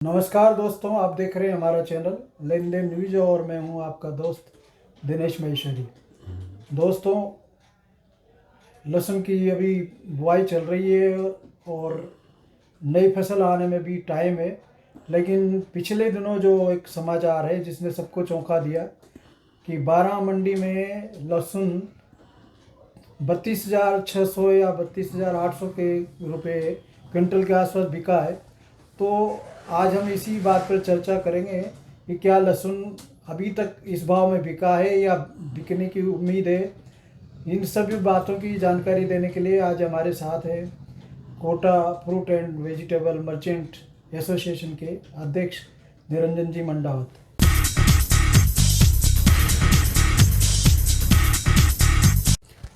नमस्कार दोस्तों, आप देख रहे हैं हमारा चैनल लेन देन न्यूज और मैं हूं आपका दोस्त दिनेश महेश्वरी। दोस्तों, लहसुन की अभी बुआई चल रही है और नई फसल आने में भी टाइम है, लेकिन पिछले दिनों जो एक समाचार है जिसने सबको चौंका दिया कि 12 मंडी में लहसुन 32,600 या 32,800 के रुपए क्विंटल के आसपास बिका है। तो आज हम इसी बात पर चर्चा करेंगे कि क्या लहसुन अभी तक इस भाव में बिका है या बिकने की उम्मीद है। इन सभी बातों की जानकारी देने के लिए आज हमारे साथ है Kota fruit and vegetable merchant association के अध्यक्ष निरंजन जी मंडावत।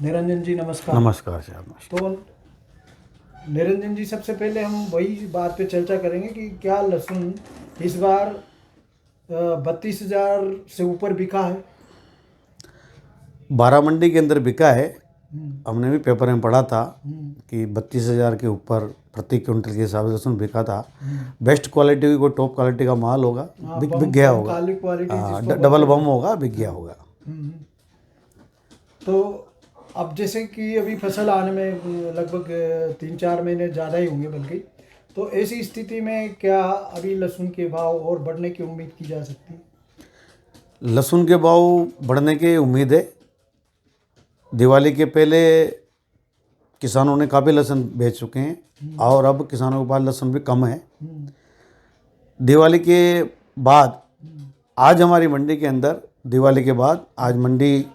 निरंजन जी नमस्कार। नमस्कार साहब। तो निरंजन जी, सबसे पहले हम वही बात पे चर्चा करेंगे कि क्या लहसुन इस बार 32,000 से ऊपर बिका है। 12 मंडी के अंदर बिका है। हमने भी पेपर में पढ़ा था कि 32,000 के ऊपर प्रति क्विंटल के हिसाब से लहसुन बिका था। बेस्ट क्वालिटी की कोई टॉप क्वालिटी का माल होगा, बिक गया होगा। डबल बम होगा, बिक गया होगा। तो अब जैसे कि अभी फसल आने में लगभग 3-4 महीने ज़्यादा ही होंगे बल्कि, तो ऐसी स्थिति में क्या अभी लहसुन के भाव और बढ़ने की उम्मीद की जा सकती है? लहसुन के भाव बढ़ने की उम्मीद है। दिवाली के पहले किसानों ने काफ़ी लहसुन बेच चुके हैं और अब किसानों के पास लहसुन भी कम है। दिवाली के बाद आज हमारी मंडी के अंदर, दिवाली के बाद आज मंडी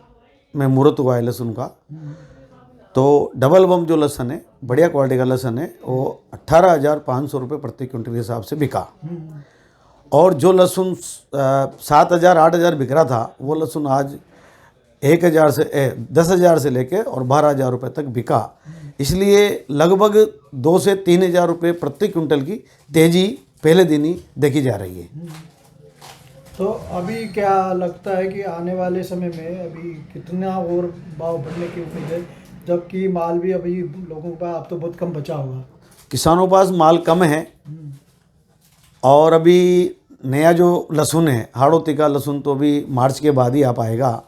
में मुहूर्त हुआ है लहसुन का। तो डबल बम जो लहसुन है, बढ़िया क्वालिटी का लहसुन है, वो 18,500 रुपये प्रति क्विंटल के हिसाब से बिका। और जो लहसुन 7,000 8,000 बिक रहा था, वो लहसुन आज 1,000 से 10,000 से लेके और 12,000 रुपये तक बिका। इसलिए लगभग 2 से 3,000 रुपये प्रति क्विंटल की तेज़ी पहले दिन ही देखी जा रही है। तो अभी क्या लगता है कि आने वाले समय में अभी कितना और भाव बढ़ने की उम्मीद है, जबकि माल भी अभी लोगों के पास अब तो बहुत कम बचा होगा? किसानों के पास माल कम है और अभी नया जो लहसुन है, हाड़ौती का लहसुन, तो अभी मार्च के बाद ही आ पाएगा।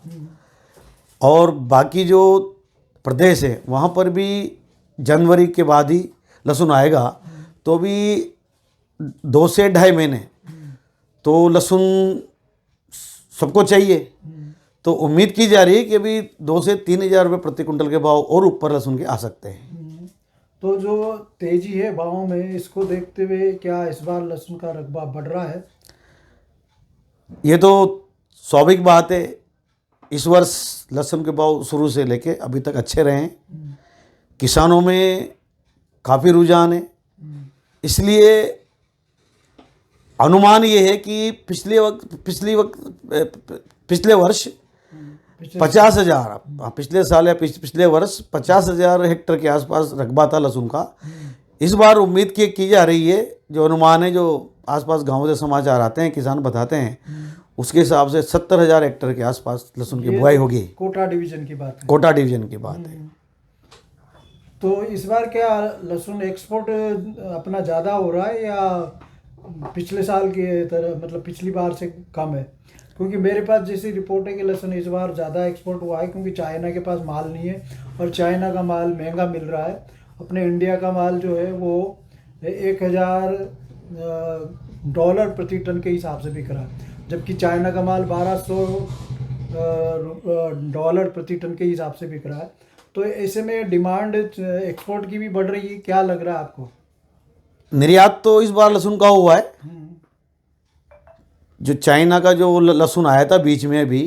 और बाकी जो प्रदेश है वहाँ पर भी जनवरी के बाद ही लहसुन आएगा। तो अभी 2 से 2.5 महीने तो लहसुन सबको चाहिए। तो उम्मीद की जा रही है कि अभी 2 से 3,000 रुपये प्रति कुंटल के भाव और ऊपर लहसुन के आ सकते हैं। तो जो तेजी है भावों में, इसको देखते हुए क्या इस बार लहसुन का रकबा बढ़ रहा है? ये तो स्वाभाविक बात है। इस वर्ष लहसुन के भाव शुरू से लेके अभी तक अच्छे रहे हैं। किसानों में काफ़ी रुझान है। इसलिए अनुमान ये है कि पिछले वर्ष 50,000, पिछले साल या पिछले वर्ष 50,000 हेक्टेयर के आसपास रकबा था लहसुन का। इस बार उम्मीद की जा रही है, जो अनुमान है, जो आसपास गांवों से समाचार आते हैं, किसान बताते हैं, उसके हिसाब से 70,000 हेक्टेयर के आसपास लहसुन की बुआई होगी। कोटा डिवीजन की बात है। कोटा डिवीजन की बात है। तो इस बार क्या लहसुन एक्सपोर्ट अपना ज़्यादा हो रहा है या पिछले साल की तरह, मतलब पिछली बार से कम है? क्योंकि मेरे पास जैसी रिपोर्ट है कि लहसुन इस बार ज़्यादा एक्सपोर्ट हुआ है, क्योंकि चाइना के पास माल नहीं है और चाइना का माल महंगा मिल रहा है। अपने इंडिया का माल जो है वो $1,000 प्रति टन के हिसाब से बिक रहा है, जबकि चाइना का माल $1,200 प्रति टन के हिसाब से बिक रहा है। तो ऐसे में डिमांड एक्सपोर्ट की भी बढ़ रही है। क्या लग रहा है आपको? निर्यात तो इस बार लहसुन का हुआ है। जो चाइना का जो लहसुन आया था बीच में, भी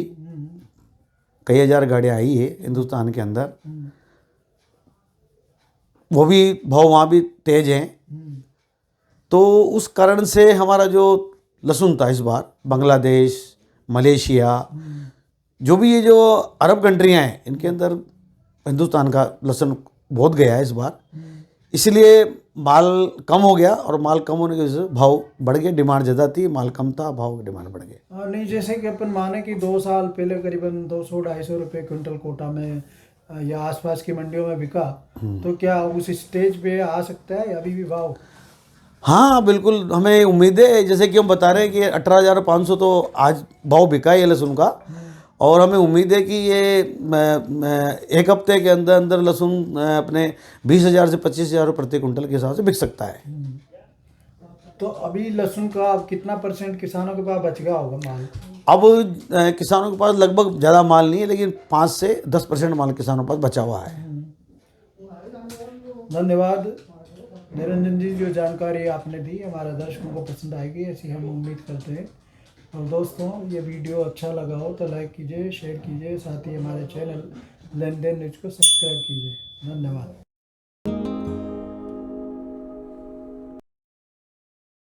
कई हज़ार गाड़ियाँ आई है हिंदुस्तान के अंदर, वो भी भाव वहाँ भी तेज हैं। तो उस कारण से हमारा जो लहसुन था इस बार, बांग्लादेश, मलेशिया, जो भी ये जो अरब कंट्रियाँ हैं, इनके अंदर हिंदुस्तान का लहसुन बहुत गया है इस बार। इसलिए माल कम हो गया और माल कम होने की वजह से भाव बढ़ गया। डिमांड ज़्यादा थी, माल कम था, भाव डिमांड बढ़ गया। नहीं, जैसे कि अपन माने कि 2 साल पहले करीबन 200-250 रुपये क्विंटल कोटा में या आसपास की मंडियों में बिका, तो क्या उस स्टेज पे आ सकता है अभी भी भाव? हाँ बिल्कुल, हमें उम्मीद है, जैसे कि हम बता रहे हैं कि 18,500 तो आज भाव बिका है ये लहसुन का। और हमें उम्मीद है कि ये एक हफ्ते के अंदर अंदर लहसुन अपने 20,000 से 25,000 प्रति कुंटल के हिसाब से बिक सकता है। तो अभी लहसुन का अब कितना % किसानों के पास बच गया होगा माल? अब किसानों के पास लगभग ज़्यादा माल नहीं है, लेकिन 5 से 10% माल किसानों के पास बचा हुआ है। धन्यवाद निरंजन जी, जो जानकारी आपने दी हमारे दर्शकों को पसंद आएगी ऐसी हम उम्मीद करते हैं। और दोस्तों, ये वीडियो अच्छा लगा हो तो लाइक कीजिए, शेयर कीजिए, साथ ही हमारे चैनल लेन देन न्यूज को सब्सक्राइब कीजिए। धन्यवाद।